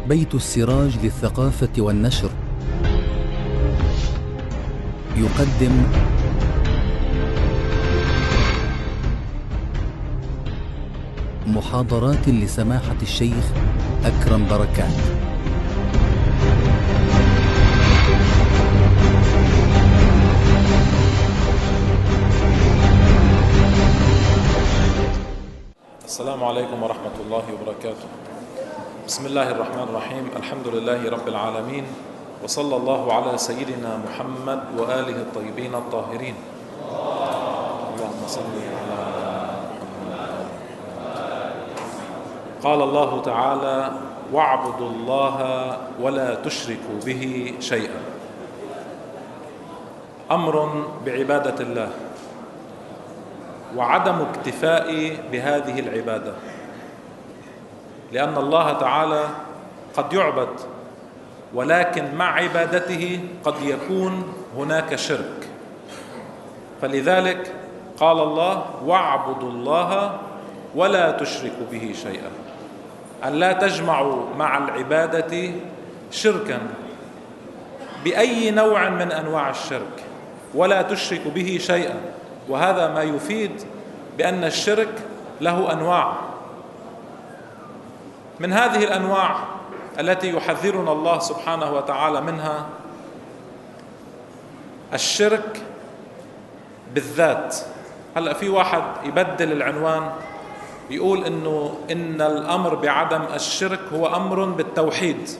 بيت السراج للثقافة والنشر يقدم محاضرات لسماحة الشيخ أكرم بركات. السلام عليكم ورحمة الله وبركاته. بسم الله الرحمن الرحيم. الحمد لله رب العالمين، وصلى الله على سيدنا محمد وآله الطيبين الطاهرين. اللهم صل على محمد. قال الله تعالى: واعبدوا الله ولا تشركوا به شيئا. أمر بعبادة الله وعدم اكتفاء بهذه العبادة، لأن الله تعالى قد يعبد، ولكن مع عبادته قد يكون هناك شرك. فلذلك قال الله: واعبدوا الله ولا تشركوا به شيئا، أن لا تجمعوا مع العبادة شركا بأي نوع من أنواع الشرك، ولا تشركوا به شيئا. وهذا ما يفيد بأن الشرك له أنواع. من هذه الأنواع التي يحذرنا الله سبحانه وتعالى منها الشرك بالذات. هلأ في واحد يبدل العنوان، يقول إن الأمر بعدم الشرك هو أمر بالتوحيد،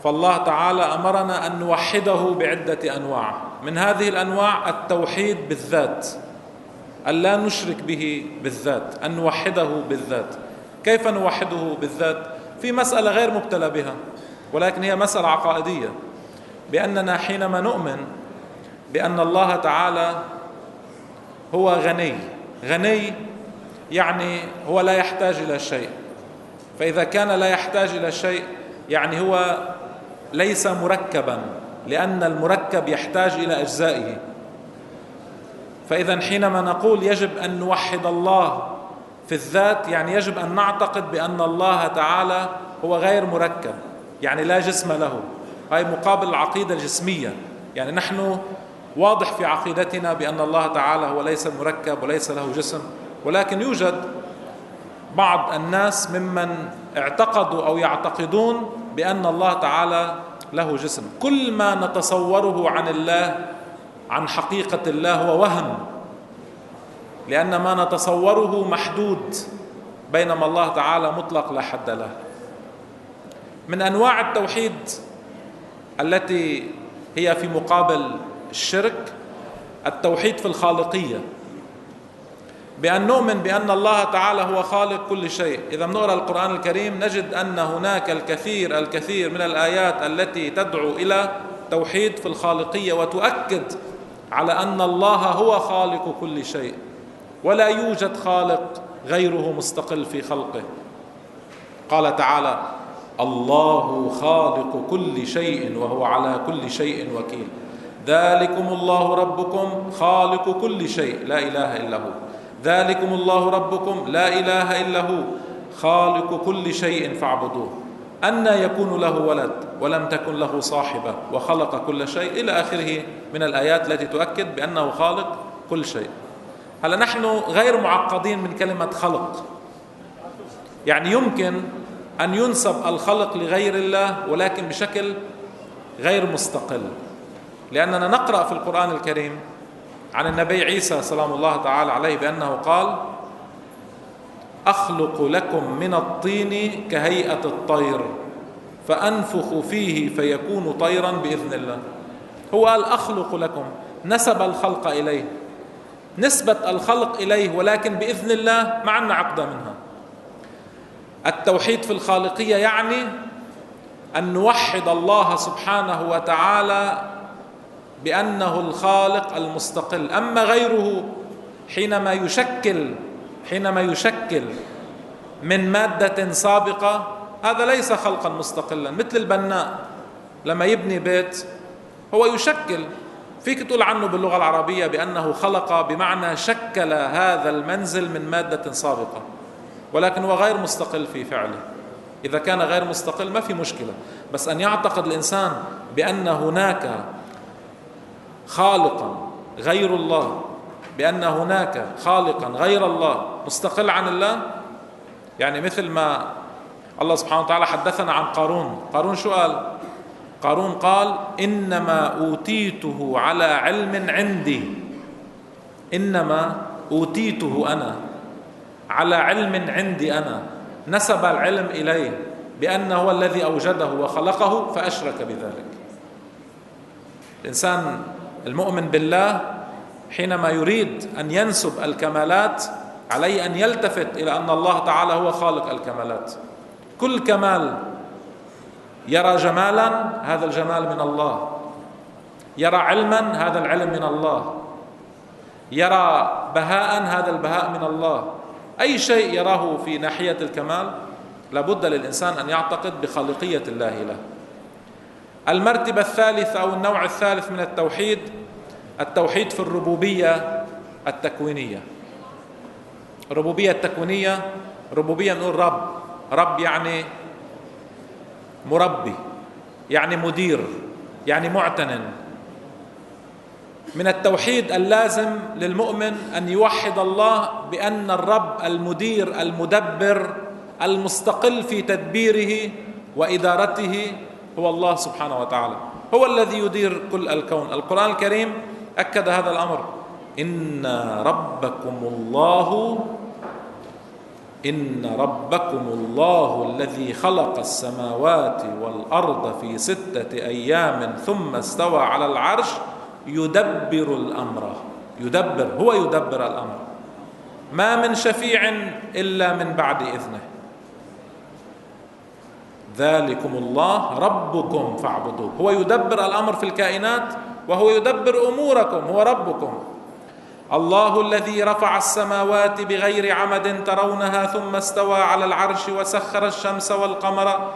فالله تعالى أمرنا أن نوحده بعدة أنواع. من هذه الأنواع التوحيد بالذات، أن لا نشرك به بالذات، أن نوحده بالذات. كيف نوحده بالذات؟ في مسألة غير مبتلى بها، ولكن هي مسألة عقائدية، بأننا حينما نؤمن بأن الله تعالى هو غني يعني هو لا يحتاج إلى شيء. فإذا كان لا يحتاج إلى شيء يعني هو ليس مركبا، لأن المركب يحتاج إلى أجزائه. فإذا حينما نقول يجب أن نوحد الله في الذات، يعني يجب أن نعتقد بأن الله تعالى هو غير مركب، يعني لا جسم له. هاي مقابل العقيدة الجسمية، يعني نحن واضح في عقيدتنا بأن الله تعالى هو ليس مركب وليس له جسم، ولكن يوجد بعض الناس ممن اعتقدوا أو يعتقدون بأن الله تعالى له جسم. كل ما نتصوره عن الله، عن حقيقة الله، هو وهم، لأن ما نتصوره محدود، بينما الله تعالى مطلق لا حد له. من أنواع التوحيد التي هي في مقابل الشرك التوحيد في الخالقية، بأن نؤمن بأن الله تعالى هو خالق كل شيء. إذا نقرأ القرآن الكريم نجد أن هناك الكثير من الآيات التي تدعو إلى توحيد في الخالقية، وتؤكد على أن الله هو خالق كل شيء، ولا يوجد خالق غيره مستقل في خلقه. قال تعالى: الله خالق كل شيء وهو على كل شيء وكيل. ذلكم الله ربكم خالق كل شيء لا إله إلا هو. ذلكم الله ربكم لا إله إلا هو خالق كل شيء فاعبدوه. أن يكون له ولد ولم تكن له صاحبة وخلق كل شيء، إلى آخره من الآيات التي تؤكد بأنه خالق كل شيء. هلا نحن غير معقدين من كلمة خلق، يعني يمكن أن ينسب الخلق لغير الله ولكن بشكل غير مستقل، لأننا نقرأ في القرآن الكريم عن النبي عيسى سلام الله تعالى عليه بأنه قال: أخلق لكم من الطين كهيئة الطير فأنفخ فيه فيكون طيرا بإذن الله. هو قال أخلق لكم، نسب الخلق إليه، نسبة الخلق إليه، ولكن بإذن الله ما عندنا عقدة منها. التوحيد في الخالقية يعني أن نوحد الله سبحانه وتعالى بأنه الخالق المستقل. أما غيره حينما يشكل من مادة سابقة، هذا ليس خلقا مستقلا. مثل البناء لما يبني بيت هو يشكل، فيك تقول عنه باللغة العربية بأنه خلق، بمعنى شكل هذا المنزل من مادة سابقة، ولكن هو غير مستقل في فعله. إذا كان غير مستقل ما في مشكلة، بس أن يعتقد الإنسان بأن هناك خالقا غير الله، بأن هناك خالقا غير الله مستقل عن الله. يعني مثل ما الله سبحانه وتعالى حدثنا عن قارون شو قال؟ قارون قال إنما أوتيته على علم عندي، إنما أوتيته أنا على علم عندي أنا، نسب العلم إليه بأنه هو الذي أوجده وخلقه فأشرك بذلك. الإنسان المؤمن بالله حينما يريد أن ينسب الكمالات عليه أن يلتفت إلى أن الله تعالى هو خالق الكمالات. كل كمال يرى جمالا هذا الجمال من الله، يرى علما هذا العلم من الله، يرى بهاء هذا البهاء من الله. أي شيء يراه في ناحية الكمال لابد للإنسان أن يعتقد بخالقية الله له. المرتبة الثالثة أو النوع الثالث من التوحيد، التوحيد في الربوبية التكوينية. الربوبية التكوينية، ربوبية نقول رب يعني مربي، يعني مدير، يعني معتن. من التوحيد اللازم للمؤمن أن يوحد الله بأن الرب المدير المدبر المستقل في تدبيره وإدارته هو الله سبحانه وتعالى، هو الذي يدير كل الكون. القرآن الكريم أكد هذا الأمر: إن ربكم الله الذي خلق السماوات والأرض في 6 أيام ثم استوى على العرش يدبر الأمر. هو يدبر الأمر، ما من شفيع إلا من بعد إذنه. ذلكم الله ربكم فاعبدوه. هو يدبر الأمر في الكائنات وهو يدبر أموركم، هو ربكم. الله الذي رفع السماوات بغير عمد ترونها ثم استوى على العرش وسخر الشمس والقمر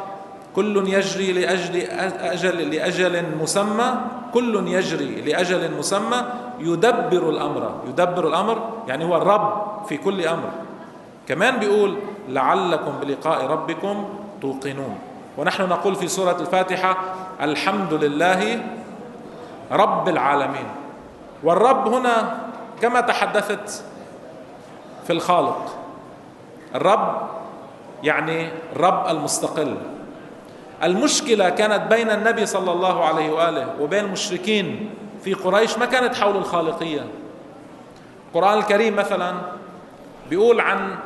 كل يجري لأجل مسمى، كل يجري لأجل مسمى يدبر الأمر يعني هو الرب في كل أمر. كمان بيقول لعلكم بلقاء ربكم توقنون. ونحن نقول في سورة الفاتحة الحمد لله رب العالمين. والرب هنا كما تحدثت في الخالق، الرب يعني الرب المستقل. المشكلة كانت بين النبي صلى الله عليه وآله وبين المشركين في قريش، ما كانت حول الخالقية. القرآن الكريم مثلا بيقول عن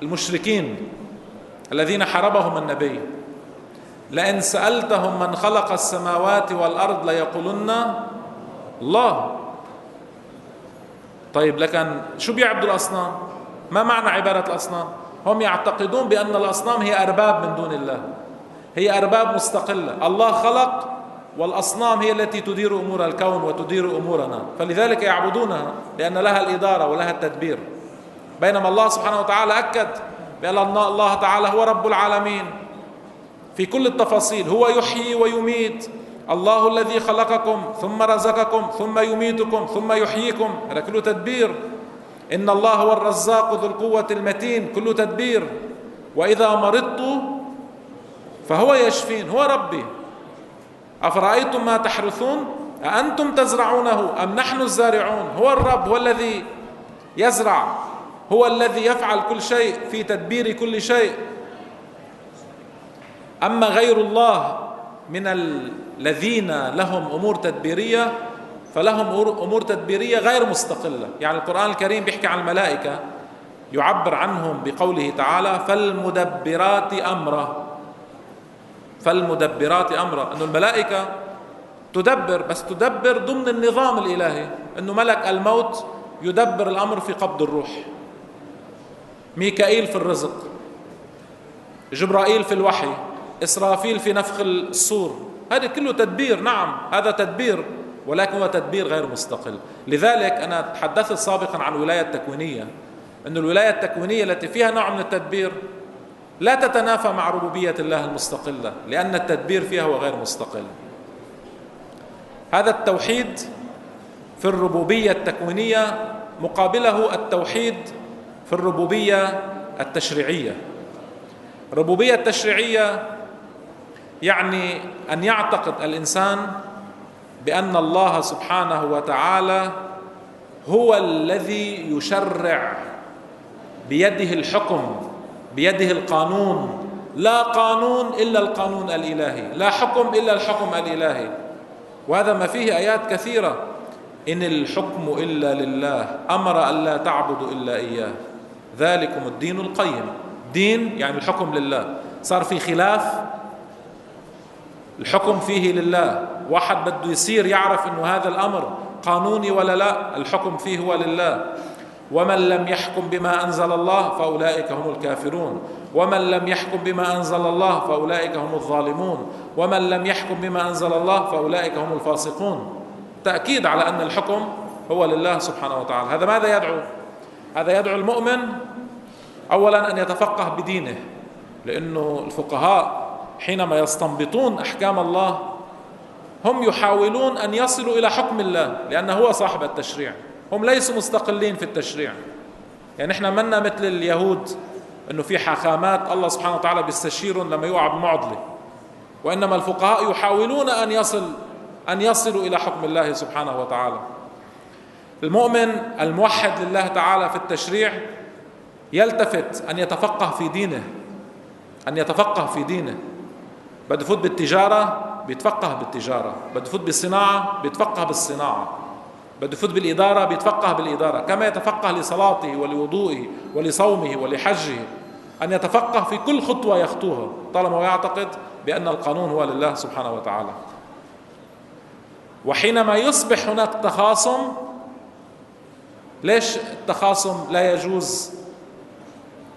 المشركين الذين حاربهم النبي: لئن سألتهم من خلق السماوات والأرض ليقولن الله. طيب لكن شو بيعبدوا الأصنام؟ ما معنى عبادة الأصنام؟ هم يعتقدون بأن الأصنام هي أرباب من دون الله، هي أرباب مستقلة. الله خلق والأصنام هي التي تدير أمور الكون وتدير أمورنا، فلذلك يعبدونها لأن لها الإدارة ولها التدبير. بينما الله سبحانه وتعالى أكد بأن الله تعالى هو رب العالمين في كل التفاصيل، هو يحيي ويميت. الله الذي خلقكم ثم رزقكم ثم يميتكم ثم يحييكم، هذا كله تدبير. إن الله هو الرزاق ذو القوة المتين، كله تدبير. وإذا مرضت فهو يشفين، هو ربي. أفرأيتم ما تحرثون أأنتم تزرعونه أم نحن الزارعون. هو الرب، هو الذي يزرع، هو الذي يفعل كل شيء في تدبير كل شيء. أما غير الله من الذين لهم أمور تدبيرية فلهم أمور تدبيرية غير مستقلة. يعني القرآن الكريم بيحكي عن الملائكة، يعبر عنهم بقوله تعالى فالمدبرات أمرا. فالمدبرات أمرا، أنه الملائكة تدبر، بس تدبر ضمن النظام الإلهي. أنه ملك الموت يدبر الأمر في قبض الروح، ميكائيل في الرزق، جبرائيل في الوحي، إسرافيل في نفخ الصور. هذا كله تدبير، نعم هذا تدبير، ولكن هو تدبير غير مستقل. لذلك أنا تحدثت سابقا عن الولاية التكوينية، أن الولاية التكوينية التي فيها نوع من التدبير لا تتنافى مع ربوبية الله المستقلة، لأن التدبير فيها هو غير مستقل. هذا التوحيد في الربوبية التكوينية مقابله التوحيد في الربوبية التشريعية. الربوبية التشريعية يعني أن يعتقد الإنسان بأن الله سبحانه وتعالى هو الذي يشرع بيده الحكم، بيده القانون، لا قانون إلا القانون الإلهي، لا حكم إلا الحكم الإلهي. وهذا ما فيه آيات كثيرة: إن الحكم إلا لله، أمر أن لا تعبدوا إلا إياه، ذلكم الدين القيم. دين يعني الحكم لله. صار في خلاف، الحكم فيه لله، واحد بده يصير يعرف إنه هذا الأمر قانوني ولا لا، الحكم فيه هو لله. ومن لم يحكم بما أنزل الله فأولئك هم الكافرون، ومن لم يحكم بما أنزل الله فأولئك هم الظالمون، ومن لم يحكم بما أنزل الله فأولئك هم الفاسقون. تأكيد على أن الحكم هو لله سبحانه وتعالى. هذا ماذا يدعو؟ هذا يدعو المؤمن أولا أن يتفقه بدينه، لأنه الفقهاء حينما يستنبطون أحكام الله هم يحاولون أن يصلوا إلى حكم الله، لأنه هو صاحب التشريع. هم ليسوا مستقلين في التشريع. يعني احنا منا مثل اليهود انه في حاخامات الله سبحانه وتعالى بيستشيرهم لما يوقع بمعضلة، وإنما الفقهاء يحاولون أن يصلوا إلى حكم الله سبحانه وتعالى. المؤمن الموحد لله تعالى في التشريع يلتفت أن يتفقه في دينه، أن يتفقه في دينه. بده يفوت بالتجارة بيتفقه بالتجارة، بده يفوت بالصناعة بيتفقه بالصناعة، بده يفوت بالإدارة بيتفقه بالإدارة، كما يتفقه لصلاته ولوضوئه ولصومه ولحجه، أن يتفقه في كل خطوة يخطوها طالما يعتقد بأن القانون هو لله سبحانه وتعالى. وحينما يصبح هناك تخاصم، ليش التخاصم لا يجوز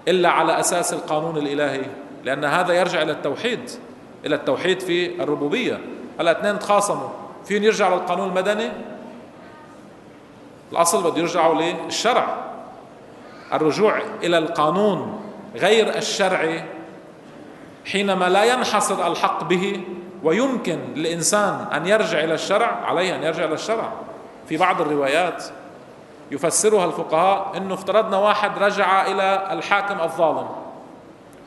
إلا على أساس القانون الإلهي؟ لأن هذا يرجع إلى التوحيد، إلى التوحيد في الربوبية. هلا اثنين تخاصموا، فين يرجع للقانون المدني؟ الأصل بده يرجعوا للشرع. الرجوع إلى القانون غير الشرعي حينما لا ينحصر الحق به ويمكن للإنسان أن يرجع إلى الشرع، عليه أن يرجع إلى الشرع. في بعض الروايات يفسرها الفقهاء إنه افترضنا واحد رجع إلى الحاكم الظالم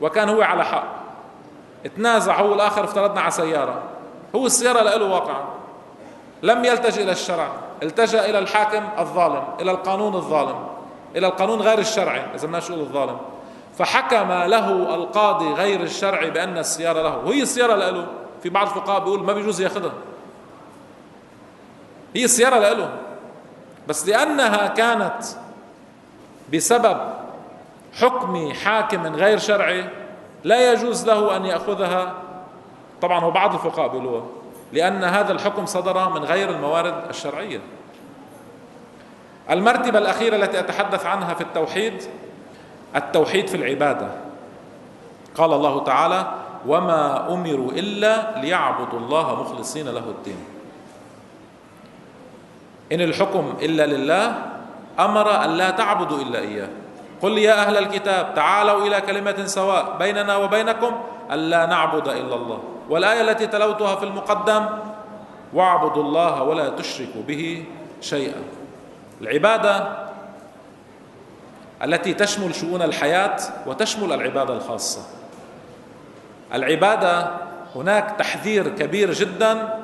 وكان هو على حق، اتنازع هو الآخر، افترضنا على سيارة، هو السيارة له واقعا، لم يلتجئ إلى الشرع، التجأ إلى الحاكم الظالم، إلى القانون الظالم، إلى القانون غير الشرعي إذا بدنا نقول الظالم، فحكم له القاضي غير الشرعي بأن السيارة له، وهي السيارة له. في بعض الفقهاء بيقول ما بيجوز ياخذها، هي السيارة له، بس لأنها كانت بسبب حكم حاكم غير شرعي لا يجوز له أن يأخذها. طبعا هو بعض الفقهاء بيقولوها لأن هذا الحكم صدر من غير الموارد الشرعية. المرتبة الأخيرة التي أتحدث عنها في التوحيد، التوحيد في العبادة. قال الله تعالى: وما أمروا إلا ليعبدوا الله مخلصين له الدين. إن الحكم إلا لله، أمر أن لا تعبدوا إلا إياه. قل يا أهل الكتاب تعالوا إلى كلمة سواء بيننا وبينكم ألا نعبد إلا الله. والآية التي تلوتها في المقدم: واعبدوا الله ولا تشركوا به شيئا. العبادة التي تشمل شؤون الحياة وتشمل العبادة الخاصة. العبادة هناك تحذير كبير جدا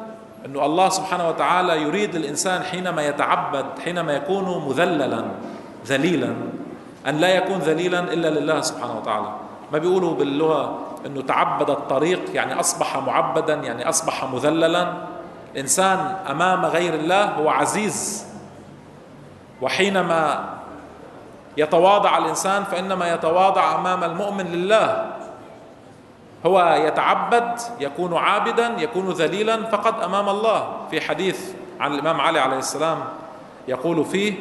أن الله سبحانه وتعالى يريد الإنسان حينما يتعبد، حينما يكون مذللا ذليلا، أن لا يكون ذليلا إلا لله سبحانه وتعالى. ما بيقولوا باللغة أنه تعبد الطريق، يعني أصبح معبدا، يعني أصبح مذللا. الإنسان أمام غير الله هو عزيز، وحينما يتواضع الإنسان فإنما يتواضع أمام المؤمن لله. هو يتعبد، يكون عابدا، يكون ذليلا فقط أمام الله. في حديث عن الإمام علي عليه السلام يقول فيه: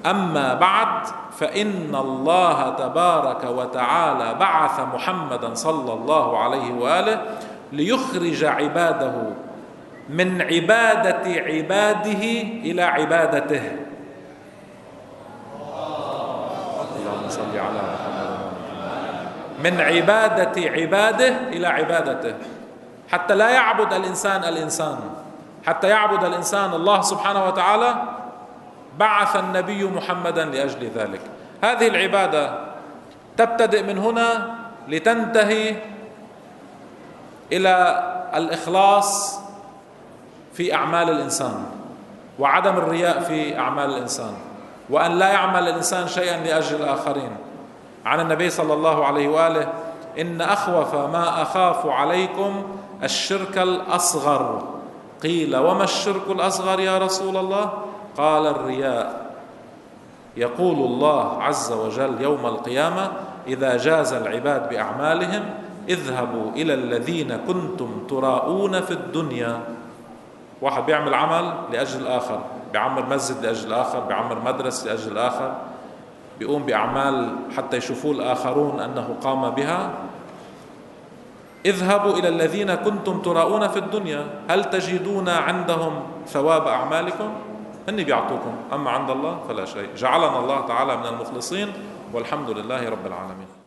أما بعد فإن الله تبارك وتعالى بعث محمدا صلى الله عليه وآله ليخرج عباده من عبادة عباده إلى عبادته. اللهم صل على محمد. من عبادة عباده إلى عبادته، حتى لا يعبد الإنسان، حتى يعبد الإنسان الله سبحانه وتعالى. بعث النبي محمدا لأجل ذلك. هذه العبادة تبتدئ من هنا لتنتهي إلى الإخلاص في أعمال الإنسان وعدم الرياء في أعمال الإنسان، وأن لا يعمل الإنسان شيئا لأجل الآخرين. عن النبي صلى الله عليه وآله: إن أخوف ما أخاف عليكم الشرك الأصغر. قيل: وما الشرك الأصغر يا رسول الله؟ قال: الرياء. يقول الله عز وجل يوم القيامة: إذا جاز العباد بأعمالهم اذهبوا إلى الذين كنتم تراءون في الدنيا. واحد بيعمل عمل لأجل الآخر، بيعمر مسجد لأجل الآخر، بيعمر مدرسة لأجل الآخر، بيقوم بأعمال حتى يشوفوا الآخرون أنه قام بها. اذهبوا إلى الذين كنتم تراءون في الدنيا هل تجدون عندهم ثواب أعمالكم؟ هن بيعطوكم، أما عند الله فلا شيء. جعلنا الله تعالى من المخلصين، والحمد لله رب العالمين.